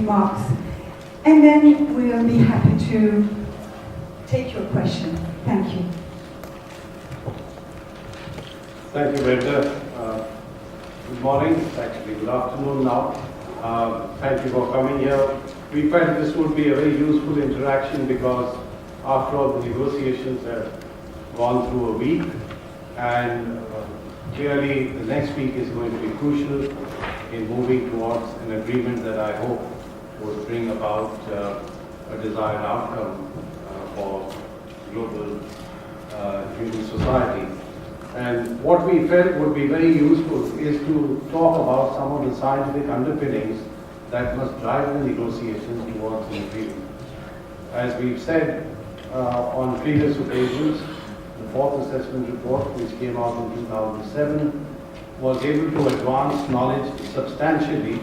remarks. And then we'll be happy to take your question. Thank you. Thank you, Rajendra. Good morning. It's actually good afternoon now. Thank you for coming here. We felt this would be a very useful interaction because after all the negotiations have gone through a week, and clearly the next week is going to be crucial in moving towards an agreement that I hope will bring about a desired outcome for global human society. And what we felt would be very useful is to talk about some of the scientific underpinnings that must drive the negotiations towards an agreement. As we've said on previous occasions, the fourth assessment report, which came out in 2007, was able to advance knowledge substantially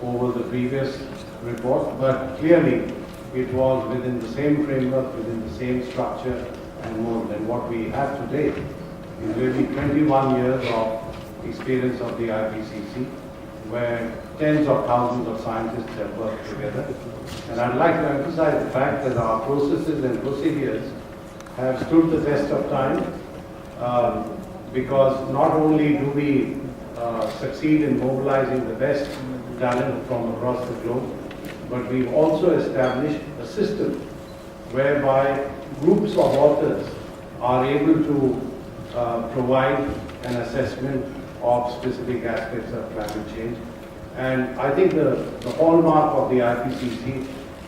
over the previous report, but clearly it was within the same framework, within the same structure and mode than what we have today. In really 21 years of experience of the IPCC, where tens of thousands of scientists have worked together. And I'd like to emphasize the fact that our processes and procedures have stood the test of time, because not only do we succeed in mobilizing the best talent from across the globe, but we've also established a system whereby groups of authors are able to provide an assessment of specific aspects of climate change. And I think the hallmark of the IPCC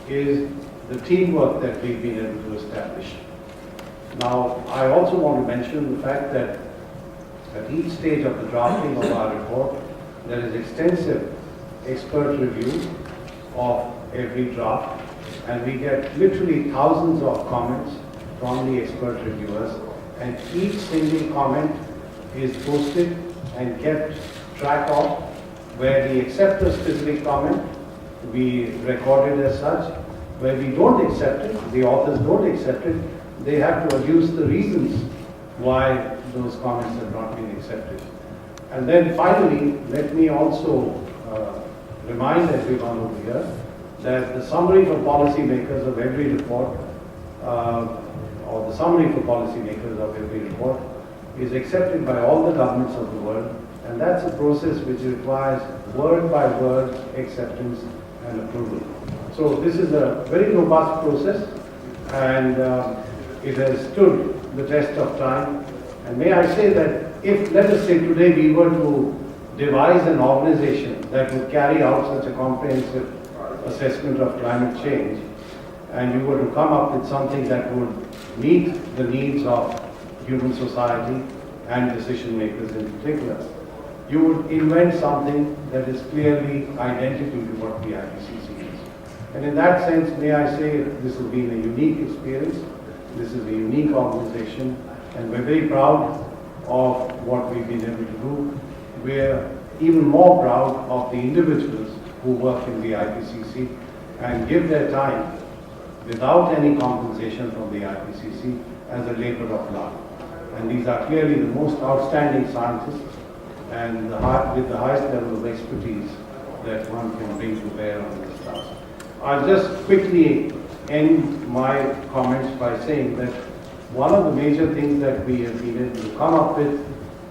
is the teamwork that we've been able to establish. Now, I also want to mention the fact that at each stage of the drafting of our report, there is extensive expert review of every draft, and we get literally thousands of comments from the expert reviewers, and each single comment is posted and kept track of. Where we accept a specific comment, we record it as such. Where we don't accept it, the authors don't accept it, they have to adduce the reasons why those comments have not been accepted. And then finally, let me also remind everyone over here that the summary for policymakers of every report, or the summary for policymakers of every report, is accepted by all the governments of the world, and that's a process which requires word-by-word acceptance and approval. So this is a very robust process, and it has stood the test of time. And may I say that if, let us say today, we were to devise an organization that would carry out such a comprehensive assessment of climate change, and you were to come up with something that would meet the needs of human society and decision makers in particular, you would invent something that is clearly identical to what the IPCC is. And in that sense, may I say, this has been a unique experience, this is a unique organization, and we're very proud of what we've been able to do. We're even more proud of the individuals who work in the IPCC and give their time without any compensation from the IPCC as a labor of love. And these are clearly the most outstanding scientists and with the highest level of expertise that one can bring to bear on this task. I'll just quickly end my comments by saying that one of the major things that we have been able to come up with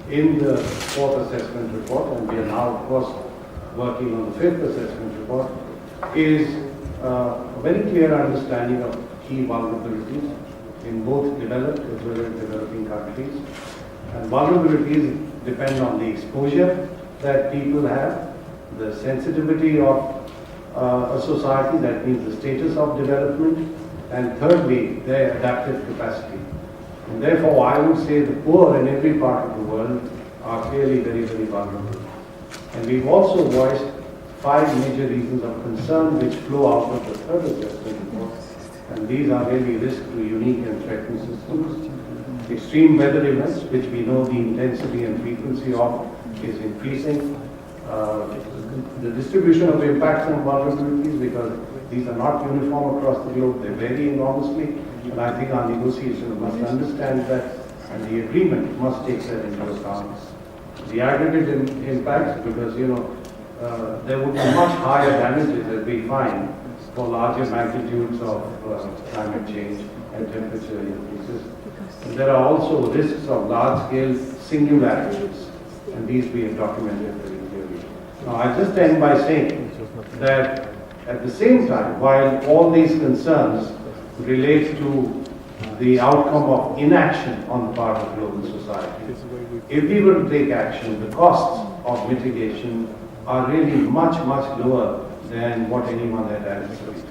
in the fourth assessment report, and we are now of course working on the fifth assessment report, is a very clear understanding of key vulnerabilities in both developed as well as developing countries. And vulnerabilities depend on the exposure that people have, the sensitivity of a society, that means the status of development, and thirdly, their adaptive capacity. And therefore, I would say the poor in every part of the world are clearly very, very vulnerable. And we've also voiced 5 major reasons of concern which flow out of the third assessment report. And these are really risk to unique and threatened systems. Extreme weather events, which we know the intensity and frequency of is increasing. The distribution of impacts and vulnerabilities, because these are not uniform across the globe, they vary enormously. And I think our negotiations must understand that, and the agreement must take that into account. The aggregate impacts, because there would be much higher damages that we find for larger magnitudes of climate change and temperature increases. And there are also risks of large-scale singularities, and these we have documented very clearly. Now, I'll just end by saying that at the same time, while all these concerns relate to the outcome of inaction on the part of global society, if we were to take action, the costs of mitigation are really much, much lower than what anyone had anticipated.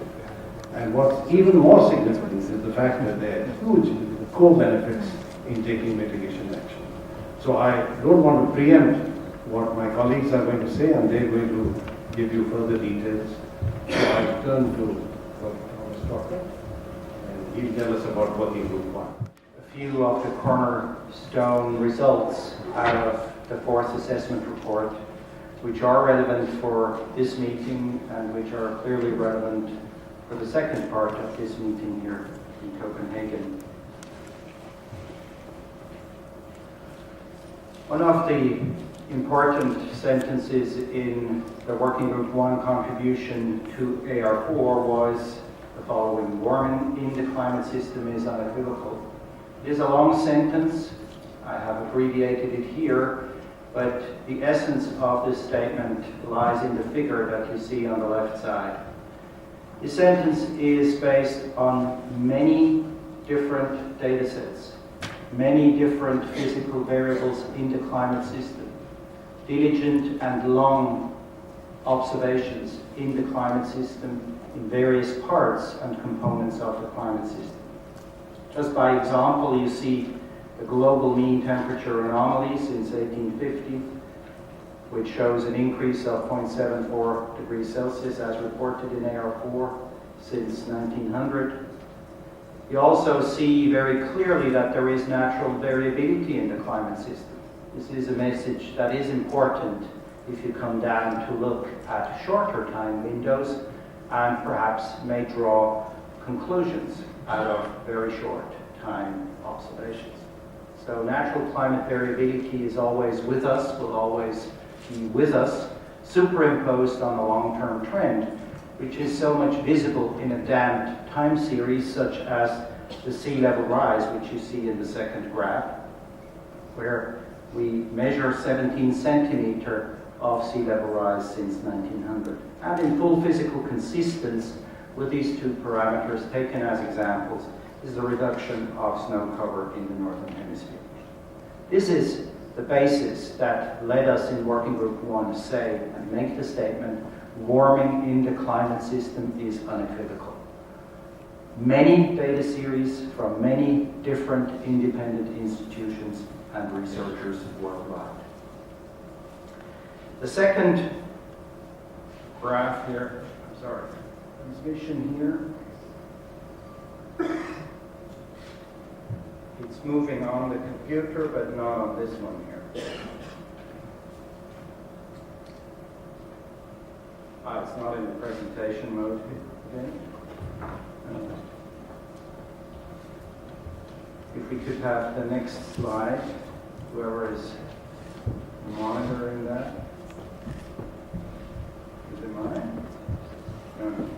And what's even more significant is the fact that there are huge co-benefits in taking mitigation action. So I don't want to preempt what my colleagues are going to say, and they're going to give you further details. So I turn to Thomas Dr. and he'll tell us about working group 1. A few of the cornerstone results out of the fourth assessment report, which are relevant for this meeting and which are clearly relevant for the second part of this meeting here in Copenhagen. One of the important sentences in the Working Group 1 contribution to AR4 was the following: warming in the climate system is unequivocal. It is a long sentence. I have abbreviated it here, but the essence of this statement lies in the figure that you see on the left side. This sentence is based on many different data sets, many different physical variables in the climate system, diligent and long observations in the climate system in various parts and components of the climate system. Just by example, you see the global mean temperature anomaly since 1850, which shows an increase of 0.74 degrees Celsius as reported in AR4 since 1900. You also see very clearly that there is natural variability in the climate system. This is a message that is important if you come down to look at shorter time windows and perhaps may draw conclusions out of very short time observations. So natural climate variability is always with us, will always be with us, superimposed on a long-term trend, which is so much visible in a damped time series such as the sea level rise, which you see in the second graph, where we measure 17 centimeter of sea level rise since 1900. And in full physical consistence with these two parameters taken as examples is the reduction of snow cover in the northern hemisphere. This is the basis that led us in Working Group 1 to say and make the statement, warming in the climate system is unequivocal. Many data series from many different independent institutions and researchers worldwide. The second graph here, transmission here. It's moving on the computer, but not on this one here. It's not in the presentation mode again. If we could have the next slide, whoever is monitoring that. Is it mine? No.